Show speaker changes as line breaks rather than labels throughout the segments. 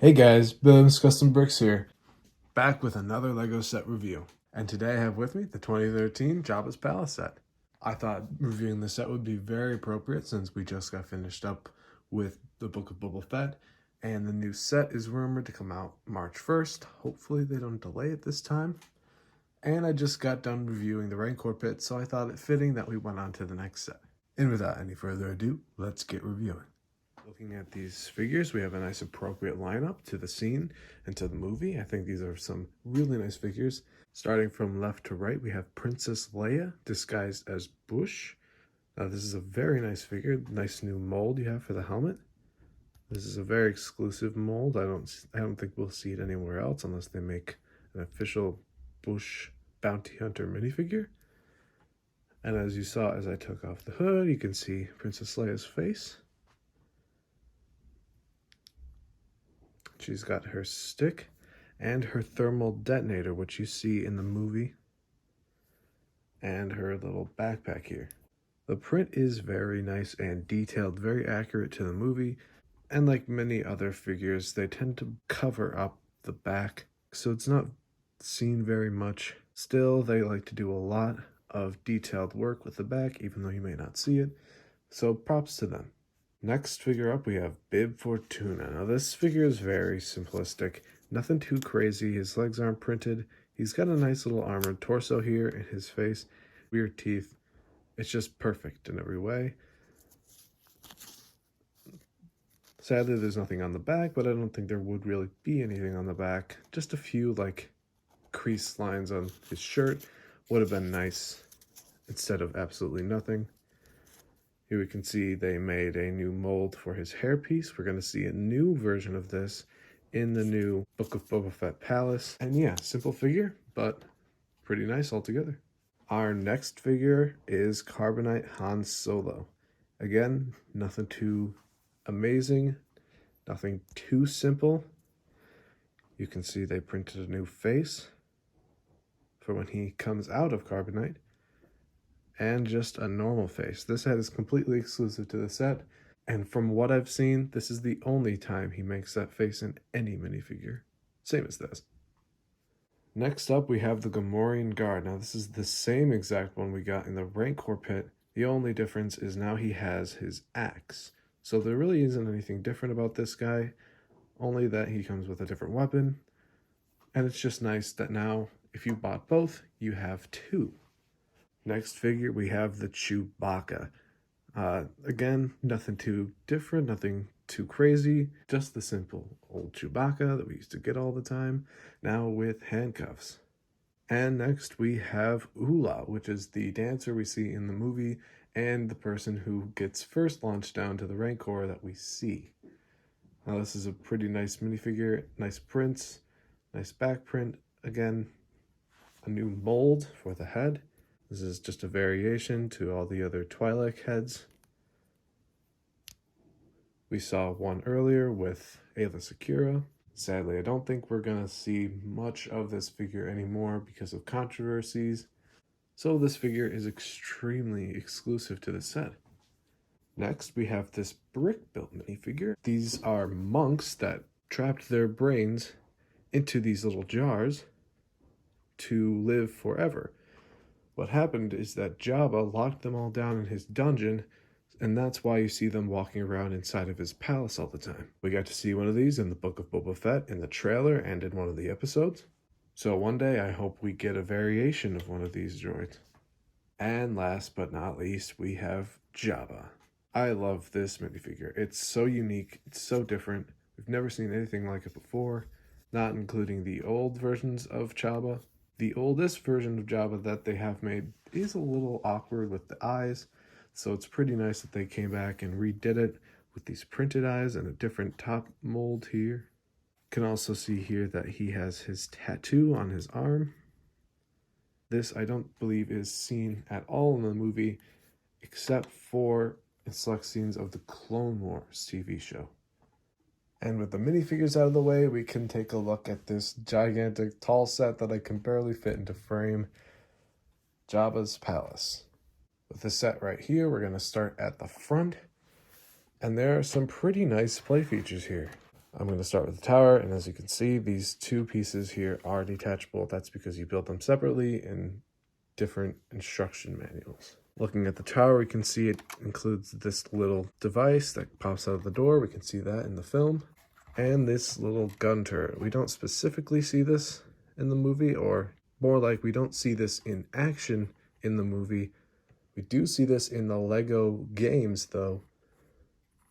Hey guys, Billiams Custom Bricks here, back with another LEGO set review. And today I have with me the 2013 Jabba's Palace set. I thought reviewing this set would be very appropriate since we just got finished up with the Book of Boba Fett, and the new set is rumored to come out March 1st. Hopefully they don't delay it this time. And I just got done reviewing the Rancor pit, so I thought it fitting that we went on to the next set. And without any further ado, let's get reviewing. Looking at these figures, we have a nice appropriate lineup to the scene and to the movie. I think these are some really nice figures. Starting from left to right, we have Princess Leia disguised as Bush. Now this is a very nice figure, nice new mold you have for the helmet. This is a very exclusive mold. I don't think we'll see it anywhere else unless they make an official Bush bounty hunter minifigure. And as you saw as I took off the hood, you can see Princess Leia's face. She's got her stick and her thermal detonator, which you see in the movie, and her little backpack here. The print is very nice and detailed, very accurate to the movie, and like many other figures, they tend to cover up the back, so it's not seen very much. Still, they like to do a lot of detailed work with the back, even though you may not see it, so props to them. Next figure up, we have Bib Fortuna. Now this figure is very simplistic, nothing too crazy. His legs aren't printed. He's got a nice little armored torso here in his face, weird teeth. It's just perfect in every way. Sadly, there's nothing on the back, but I don't think there would really be anything on the back. Just a few like crease lines on his shirt would have been nice instead of absolutely nothing. Here we can see they made a new mold for his hairpiece. We're going to see a new version of this in the new Book of Boba Fett Palace. And yeah, simple figure, but pretty nice altogether. Our next figure is Carbonite Han Solo. Again, nothing too amazing, nothing too simple. You can see they printed a new face for when he comes out of Carbonite, and just a normal face. This head is completely exclusive to the set, and from what I've seen, this is the only time he makes that face in any minifigure. Same as this. Next up, we have the Gamorrean Guard. Now this is the same exact one we got in the Rancor pit. The only difference is now he has his axe. So there really isn't anything different about this guy, only that he comes with a different weapon. And it's just nice that now, if you bought both, you have two. Next figure, we have the Chewbacca. Again, nothing too different, nothing too crazy, just the simple old Chewbacca that we used to get all the time, now with handcuffs. And next we have Ula, which is the dancer we see in the movie and the person who gets first launched down to the Rancor that we see. Now this is a pretty nice minifigure, nice prints, nice back print. Again, a new mold for the head. This is just a variation to all the other Twi'lek heads. We saw one earlier with Aayla Secura. Sadly, I don't think we're going to see much of this figure anymore because of controversies. So this figure is extremely exclusive to the set. Next, we have this brick-built minifigure. These are monks that trapped their brains into these little jars to live forever. What happened is that Jabba locked them all down in his dungeon, and that's why you see them walking around inside of his palace all the time. We got to see one of these in the Book of Boba Fett, in the trailer, and in one of the episodes. So one day I hope we get a variation of one of these droids. And last but not least, we have Jabba. I love this minifigure. It's so unique, it's so different. We've never seen anything like it before, not including the old versions of Jabba. The oldest version of Jabba that they have made is a little awkward with the eyes, so it's pretty nice that they came back and redid it with these printed eyes and a different top mold here. You can also see here that he has his tattoo on his arm. This I don't believe is seen at all in the movie, except for in select scenes of the Clone Wars TV show. And with the minifigures out of the way, we can take a look at this gigantic tall set that I can barely fit into frame, Jabba's Palace. With this set right here, we're going to start at the front, and there are some pretty nice play features here. I'm going to start with the tower, and as you can see, these two pieces here are detachable. That's because you built them separately in different instruction manuals. Looking at the tower, we can see it includes this little device that pops out of the door. We can see that in the film. And this little gun turret. We don't specifically see this in the movie, or more like we don't see this in action in the movie. We do see this in the Lego games, though.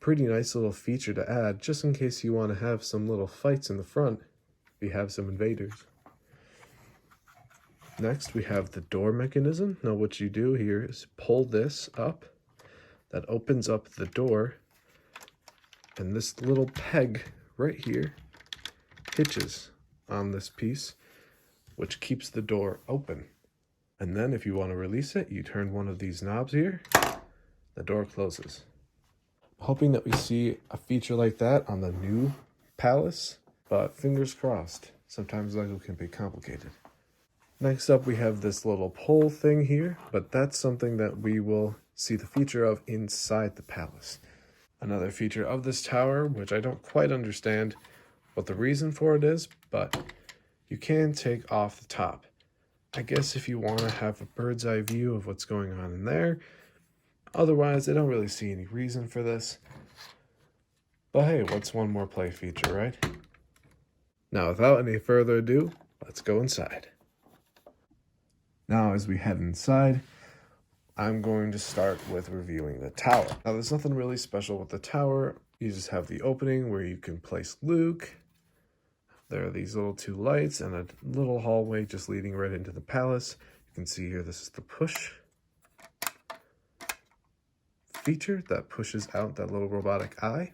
Pretty nice little feature to add, just in case you want to have some little fights in the front if you have some invaders. Next, we have the door mechanism. Now what you do here is pull this up. That opens up the door. And this little peg right here hitches on this piece, which keeps the door open. And then if you want to release it, you turn one of these knobs here. The door closes. Hoping that we see a feature like that on the new palace, but fingers crossed. Sometimes Lego can be complicated. Next up, we have this little pole thing here, but that's something that we will see the feature of inside the palace. Another feature of this tower, which I don't quite understand what the reason for it is, but you can take off the top. I guess if you want to have a bird's eye view of what's going on in there. Otherwise, I don't really see any reason for this. But hey, what's one more play feature, right? Now, without any further ado, let's go inside. Now, as we head inside, I'm going to start with reviewing the tower. Now, there's nothing really special with the tower. You just have the opening where you can place Luke. There are these little two lights and a little hallway just leading right into the palace. You can see here, this is the push feature that pushes out that little robotic eye.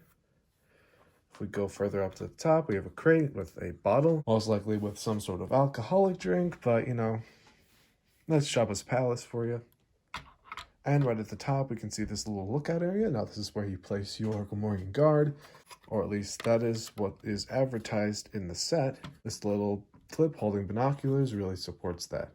If we go further up to the top, we have a crate with a bottle, most likely with some sort of alcoholic drink, but you know, that's Jabba's palace for you. And right at the top, we can see this little lookout area. Now, this is where you place your Gamorrean guard, or at least that is what is advertised in the set. This little clip holding binoculars really supports that.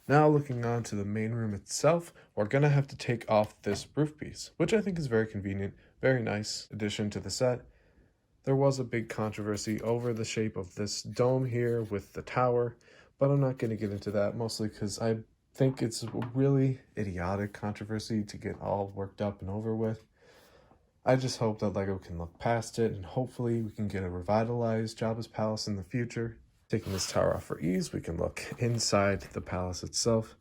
Now, looking on to the main room itself, we're going to have to take off this roof piece, which I think is very convenient, very nice addition to the set. There was a big controversy over the shape of this dome here with the tower, but I'm not going to get into that, mostly because I think it's a really idiotic controversy to get all worked up and over with. I just hope that Lego can look past it, and hopefully we can get a revitalized Jabba's palace in the future. Taking this tower off for ease, we can look inside the palace itself,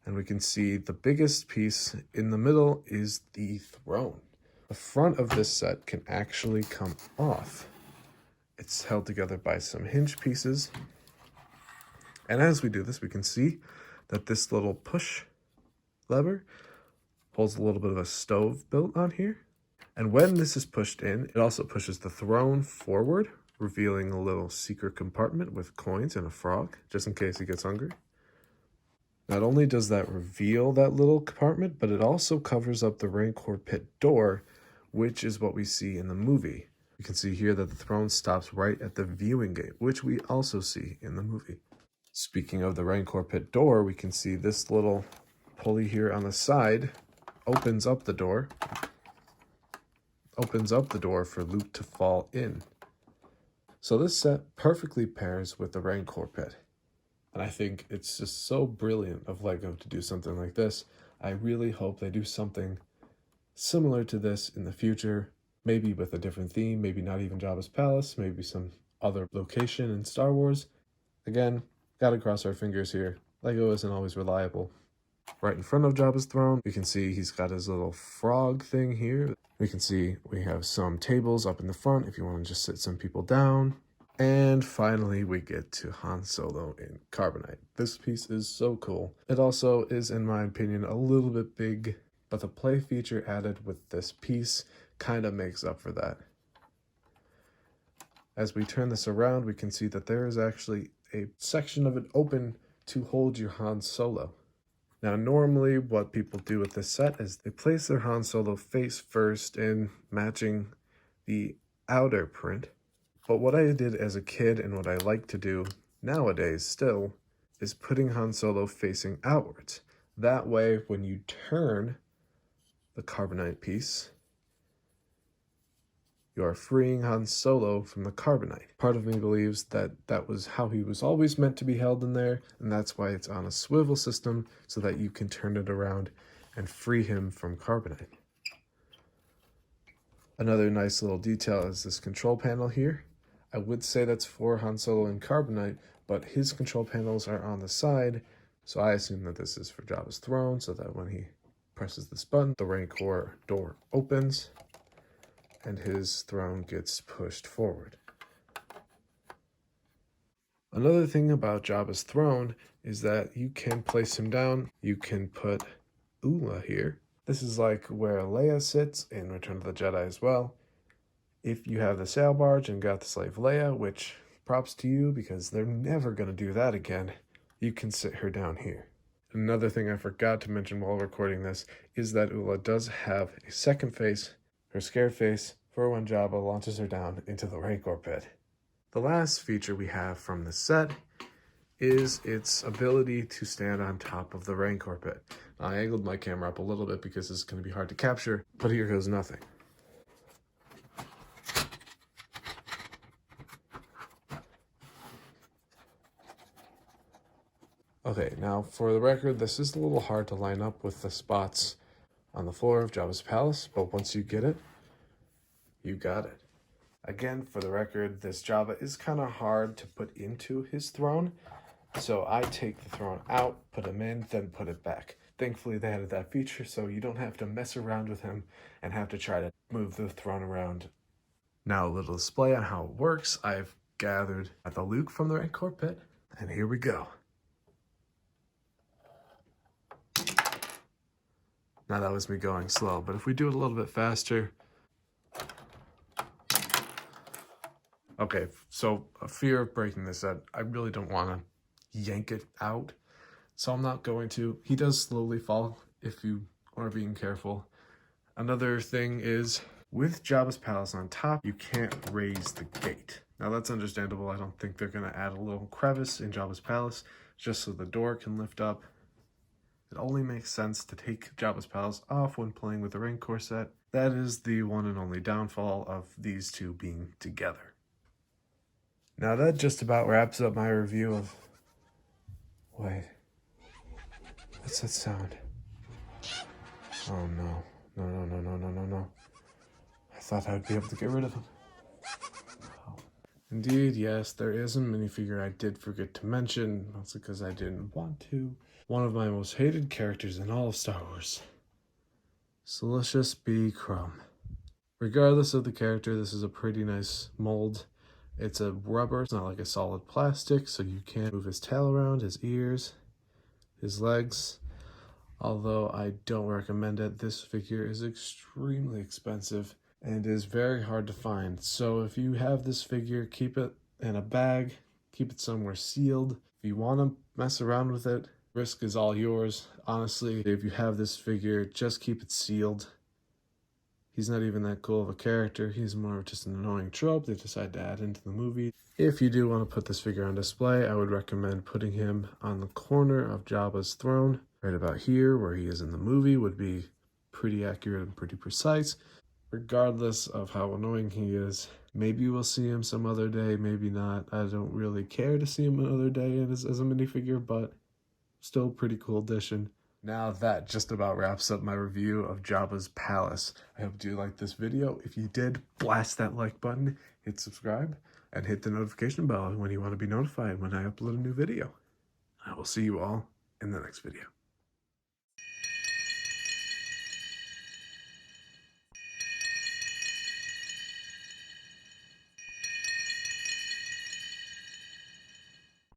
and we can see the biggest piece in the middle is the throne. The front of this set can actually come off. It's held together by some hinge pieces, and as we do this, we can see that this little push lever holds a little bit of a stove built on here. And when this is pushed in, it also pushes the throne forward, revealing a little secret compartment with coins and a frog, just in case he gets hungry. Not only does that reveal that little compartment, but it also covers up the Rancor pit door, which is what we see in the movie. You can see here that the throne stops right at the viewing gate, which we also see in the movie. Speaking of the Rancor pit door, we can see this little pulley here on the side opens up the door for Luke to fall in. So this set perfectly pairs with the Rancor pit. And I think it's just so brilliant of Lego to do something like this. I really hope they do something similar to this in the future, maybe with a different theme, maybe not even Jabba's palace, maybe some other location in Star Wars. Again, gotta cross our fingers here. Lego isn't always reliable. Right in front of Jabba's throne, we can see he's got his little frog thing here. We can see we have some tables up in the front if you want to just sit some people down. And finally, we get to Han Solo in carbonite. This piece is so cool. It also is, in my opinion, a little bit big, but the play feature added with this piece kind of makes up for that. As we turn this around, we can see that there is actually a section of it open to hold your Han Solo. Now, normally what people do with this set is they place their Han Solo face first in matching the outer print. But what I did as a kid and what I like to do nowadays still is putting Han Solo facing outwards. That way, when you turn the carbonite piece, You are freeing Han Solo from the carbonite. Part of me believes that that was how he was always meant to be held in there, and that's why it's on a swivel system, so that you can turn it around and free him from carbonite. Another nice little detail is this control panel here. I would say that's for Han Solo and carbonite, but his control panels are on the side, so I assume that this is for Jabba's throne, so that when he presses this button, the Rancor door opens and his throne gets pushed forward. Another thing about Jabba's throne is that you can place him down. You can put Ula here. This is like where Leia sits in Return of the Jedi as well. If you have the sail barge and got the slave Leia, which props to you because they're never going to do that again, you can sit her down here. Another thing I forgot to mention while recording this is that Ula does have a second face, her scared face, for when Jabba launches her down into the Rancor pit. The last feature we have from the set is its ability to stand on top of the Rancor pit. I angled my camera up a little bit because it's going to be hard to capture, but here goes nothing. Okay, now for the record, this is a little hard to line up with the spots on the floor of Jabba's palace, but once you get it, you got it. Again, for the record, this Jabba is kind of hard to put into his throne, so I take the throne out, put him in, then put it back. Thankfully, they added that feature, so you don't have to mess around with him and have to try to move the throne around. Now, a little display on how it works. I've gathered the Luke from the Rancor pit, and here we go. Now, that was me going slow, but if we do it a little bit faster. Okay, so a fear of breaking this set, I really don't want to yank it out, so I'm not going to. He does slowly fall if you are being careful. Another thing is, with Jabba's palace on top, you can't raise the gate. Now that's understandable. I don't think they're going to add a little crevice in Jabba's palace just so the door can lift up. It only makes sense to take Jabba's palace off when playing with the Rancor set. That is the one and only downfall of these two being together. Now that just about wraps up my review of... Wait. What's that sound? Oh no. No. I thought I'd be able to get rid of him. Oh. Indeed, yes, there is a minifigure I did forget to mention, mostly because I didn't want to. One of my most hated characters in all of Star Wars. Salicious B. Crumb. Regardless of the character, this is a pretty nice mold. It's a rubber, it's not like a solid plastic, so you can move his tail around, his ears, his legs. Although I don't recommend it, this figure is extremely expensive and is very hard to find. So if you have this figure, keep it in a bag, keep it somewhere sealed. If you want to mess around with it, risk is all yours. Honestly, if you have this figure, just keep it sealed. He's not even that cool of a character. He's more of just an annoying trope they decided to add into the movie. If you do want to put this figure on display, I would recommend putting him on the corner of Jabba's throne. Right about here, where he is in the movie, would be pretty accurate and pretty precise. Regardless of how annoying he is, maybe we'll see him some other day, maybe not. I don't really care to see him another day as a minifigure, but still pretty cool addition. Now that just about wraps up my review of Jabba's palace. I hope you liked this video. If you did, blast that like button, hit subscribe, and hit the notification bell when you want to be notified when I upload a new video. I will see you all in the next video.